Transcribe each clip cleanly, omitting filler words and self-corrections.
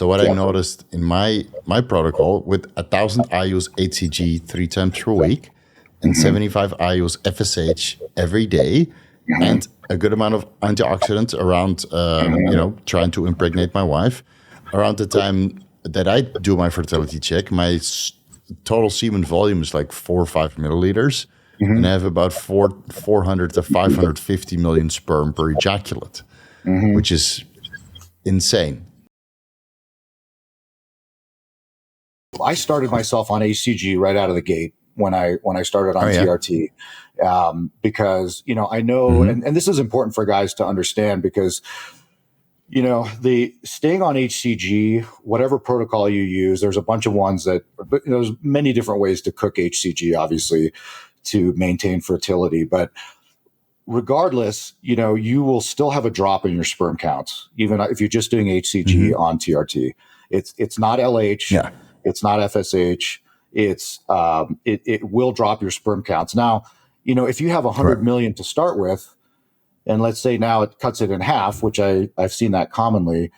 So what I noticed in my protocol with 1,000 IUs HCG 3 times per week and 75 IUs FSH every day, and a good amount of antioxidants around, trying to impregnate my wife. Around the time that I do my fertility check, my total semen volume is like 4 or 5 milliliters, and I have about 400 to 550 million sperm per ejaculate, which is insane. I started myself on HCG right out of the gate when I started on TRT, because I know, and this is important for guys to understand, because the staying on HCG, whatever protocol you use, there's a bunch of ones that there's many different ways to cook HCG, obviously, to maintain fertility, but regardless, you will still have a drop in your sperm counts, even if you're just doing HCG on TRT. It's not LH. It's not FSH. It will drop your sperm counts. Now, if you have 100 million to start with, and let's say now it cuts it in half, which I've seen that commonly,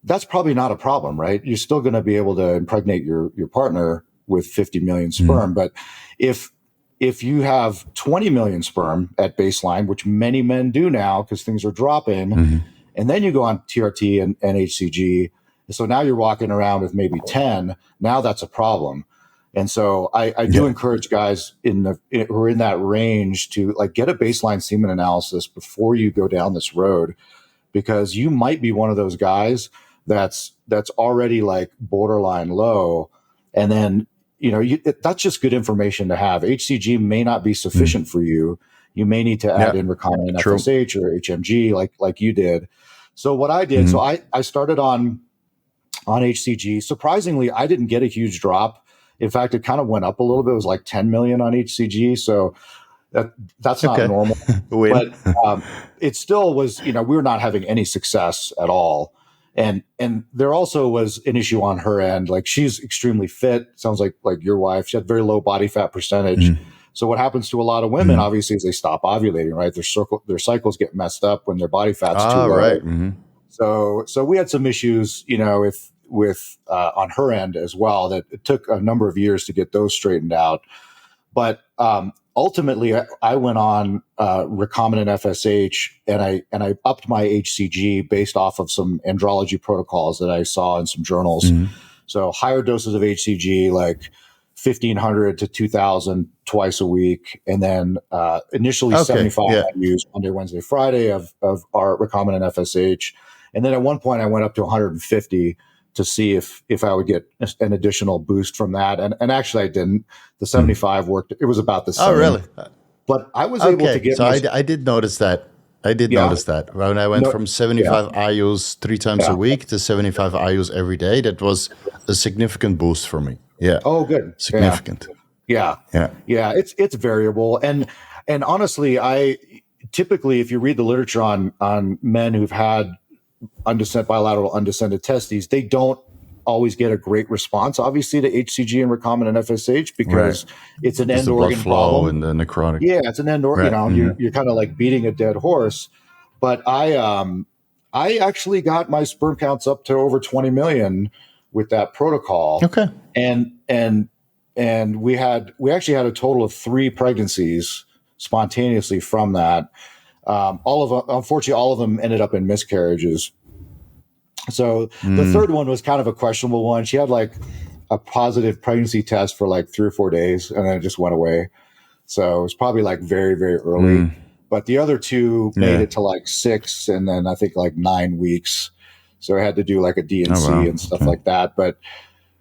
that's probably not a problem, right? You're still going to be able to impregnate your partner with 50 million sperm. But if you have 20 million sperm at baseline, which many men do now because things are dropping, and then you go on TRT and HCG, so now you're walking around with maybe 10. Now that's a problem. And so I do encourage guys who are in that range to get a baseline semen analysis before you go down this road, because you might be one of those guys that's already borderline low. And then, that's just good information to have. HCG may not be sufficient for you. You may need to add in recombinant FSH or HMG like you did. So what I did, so I started on HCG. Surprisingly, I didn't get a huge drop. In fact, it kind of went up a little bit. It was like 10 million on HCG. So that's not normal. But it still was, we were not having any success at all. And there also was an issue on her end. She's extremely fit. Sounds like your wife. She had very low body fat percentage. So what happens to a lot of women, obviously, is they stop ovulating, right? Their cycles get messed up when their body fat's too low. Right. So we had some issues, with on her end as well, that it took a number of years to get those straightened out. But ultimately, I went on recombinant FSH, and I upped my HCG based off of some andrology protocols that I saw in some journals. So higher doses of HCG, like 1,500 to 2,000 twice a week, and then initially 75 I used Monday, Wednesday, Friday of our recombinant FSH, and then at one point I went up to 150 to see if I would get an additional boost from that. And actually I didn't. The 75 worked. It was about the same. Oh, really? But I was able to get... So I did notice that. I did notice that. When I went from 75 IUs 3 times a week to 75 IUs every day, that was a significant boost for me. Yeah. Oh, good. Significant. Yeah. It's variable. And honestly, I typically, if you read the literature on men who've had bilateral undescended testes, they don't always get a great response, obviously, to HCG and recombinant FSH, because it's an end organ problem. And the necrotic. Yeah, it's an end organ. You're kind of like beating a dead horse. But I actually got my sperm counts up to over 20 million with that protocol. Okay. And we actually had a total of 3 pregnancies spontaneously from that. Unfortunately, all of them ended up in miscarriages. So the third one was kind of a questionable one. She had a positive pregnancy test for 3 or 4 days, and then it just went away. So it was probably very, very early. But the other 2 made it to 6, and then I think 9 weeks. So I had to do a DNC and stuff like that. But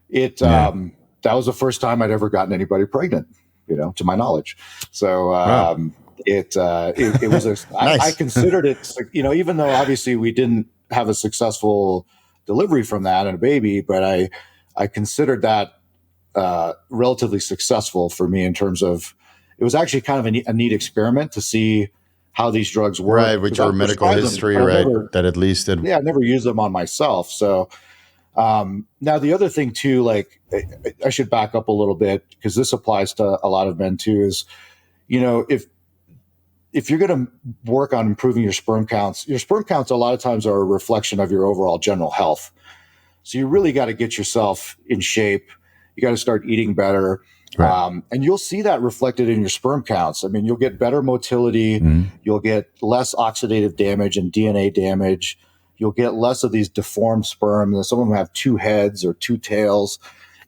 that was the first time I'd ever gotten anybody pregnant, to my knowledge. So it was nice. I considered it, even though obviously we didn't have a successful delivery from that and a baby, but I considered that relatively successful for me in terms of, it was actually kind of a neat experiment to see how these drugs work. Right, with your medical history, right? That at least did. Yeah, I never used them on myself. So now the other thing too, I should back up a little bit, because this applies to a lot of men too, is, if you're going to work on improving your sperm counts a lot of times are a reflection of your overall general health. So you really got to get yourself in shape. You got to start eating better. Right. And you'll see that reflected in your sperm counts. I mean, you'll get better motility. You'll get less oxidative damage and DNA damage. You'll get less of these deformed sperm. Some of them have two heads or two tails.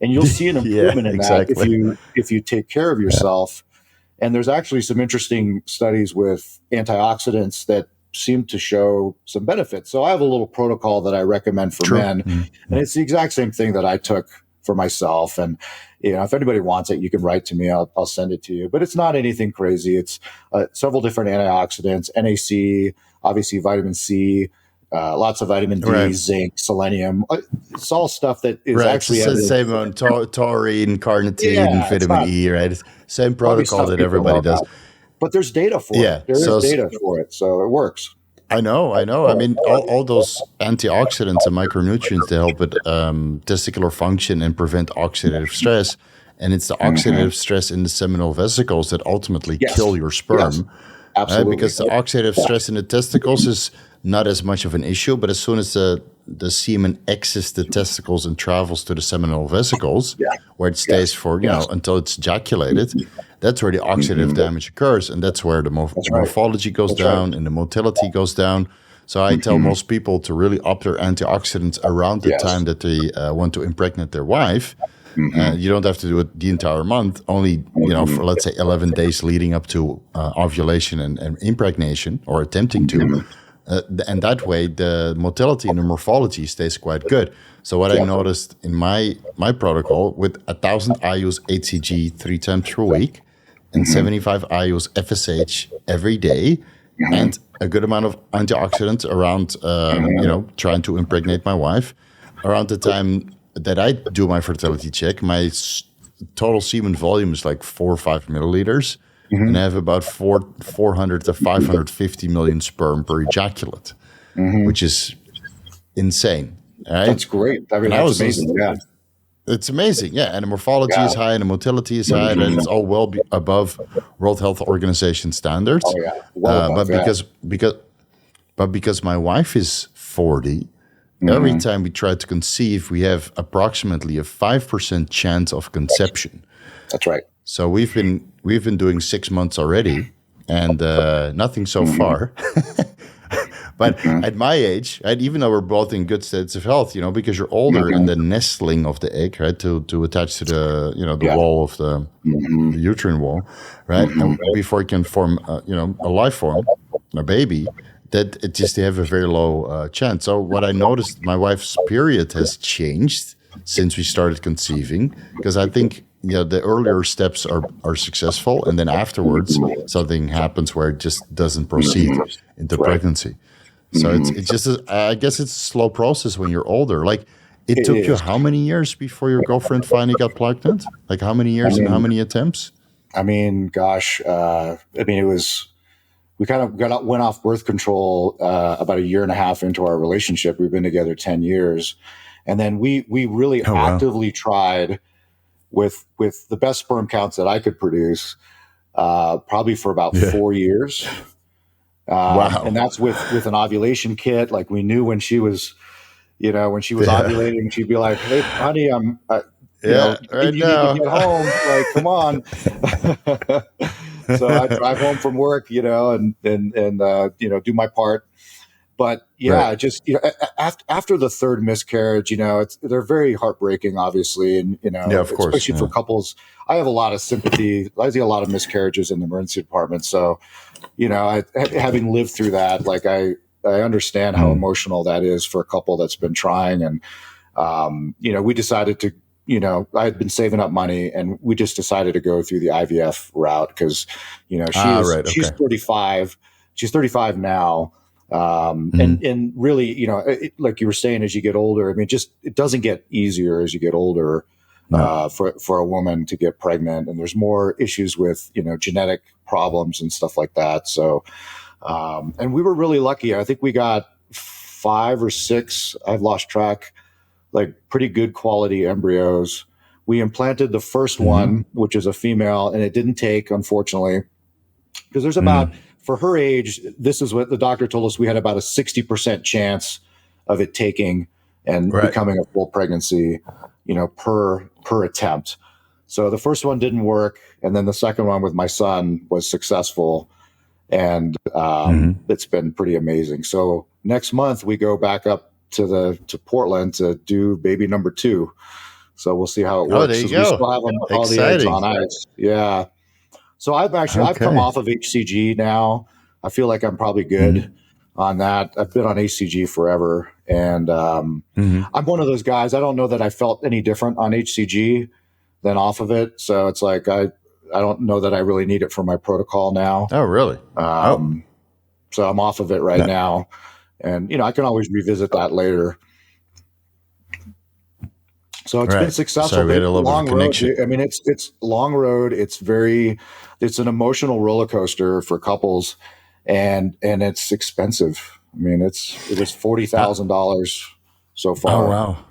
And you'll see an Yeah, improvement in that exactly. if you take care of yourself. And there's actually some interesting studies with antioxidants that seem to show some benefits. So I have a little protocol that I recommend for True. men, and it's the exact same thing that I took for myself. And if anybody wants it, you can write to me. I'll send it to you. But it's not anything crazy. It's several different antioxidants, NAC, obviously vitamin C, lots of vitamin D, Right. zinc, selenium. It's all stuff that is Right. actually It's the same on taurine, carnitine, yeah, it's vitamin not E, right? It's same probably protocol stuff that people know everybody does. about. But there's data for it. Yeah. There is data for it. So it works. I know. I mean, all those antioxidants and micronutrients, they help with testicular function and prevent oxidative stress. And it's the oxidative stress in the seminal vesicles that ultimately Yes. kill your sperm. Yes. Absolutely. Because the oxidative stress in the testicles is not as much of an issue, but as soon as the semen exits the testicles and travels to the seminal vesicles, where it stays for, until it's ejaculated, that's where the oxidative damage occurs. And that's where the morphology goes down and the motility goes down. So I tell most people to really up their antioxidants around the time that they want to impregnate their wife. You don't have to do it the entire month, only, for let's say 11 days leading up to ovulation and impregnation, or attempting to. And that way, the motility and the morphology stays quite good. So what I noticed in my protocol, with 1,000 IUs HCG 3 times per week and 75 IUs FSH every day, and a good amount of antioxidants around, trying to impregnate my wife, around the time that I do my fertility check, my total semen volume is like 4 or 5 milliliters, and I have about 400 to 550 million sperm per ejaculate, which is insane. Right? That's great. I mean, that's amazing. It's amazing, yeah. And the morphology is high, and the motility is high, and it's all well above World Health Organization standards. Oh yeah, well above, but because my wife is 40. Every time we try to conceive, we have approximately a 5% chance of conception. That's right. So we've been doing 6 months already, and nothing so far. But at my age, right, even though we're both in good states of health, because you're older, and the nestling of the egg, right, to attach to the the wall of the uterine wall, right, and before it can form a life form, a baby. That it just they have a very low chance. So what I noticed, my wife's period has changed since we started conceiving, because I think the earlier steps are successful, and then afterwards something happens where it just doesn't proceed into pregnancy. So it's just I guess it's a slow process when you're older. Like it took you how many years before your girlfriend finally got pregnant? Like how many years and how many attempts? I mean, gosh, it was. We kind of went off birth control about 1.5 years into our relationship. We've been together 10 years. And then we really actively tried with the best sperm counts that I could produce, probably for about 4 years. And that's with an ovulation kit. Like we knew when she was, ovulating, she'd be like, "Hey, honey, I'm, you need to get home. Like, come on." So I drive home from work, and do my part. But just after the third miscarriage, they're very heartbreaking, obviously, and of course, especially for couples. I have a lot of sympathy. I see a lot of miscarriages in the emergency department, so having lived through that, like I understand how emotional that is for a couple that's been trying, and we decided to. I had been saving up money, and we just decided to go through the IVF route because, she's 35. She's 35 now. And really, like you were saying, as you get older, I mean, it doesn't get easier as you get older, for a woman to get pregnant, and there's more issues with, genetic problems and stuff like that. So, and we were really lucky. I think we got 5 or 6, I've lost track, like pretty good quality embryos. We implanted the first one, which is a female, and it didn't take, unfortunately, because there's about, for her age, this is what the doctor told us, we had about a 60% chance of it taking. and Right. becoming a full pregnancy, per attempt. So the first one didn't work, and then the second one with my son was successful, and it's been pretty amazing. So next month we go back up to Portland to do baby number 2. So we'll see how it Oh, works, there you because we go. still have all the eggs Exciting. on ice. Yeah. So I've come Okay. off of HCG now. I feel like I'm probably good on that. I've been on HCG forever, and I'm one of those guys. I don't know that I felt any different on HCG than off of it. So it's like I don't know that I really need it for my protocol now. Oh, really? So I'm off of it right now, and I can always revisit that later. So it's been successful. So we had a little bit of connection. Road. I mean, it's long road. It's an emotional roller coaster for couples, and it's expensive. I mean, it was $40,000 so far. Oh, wow.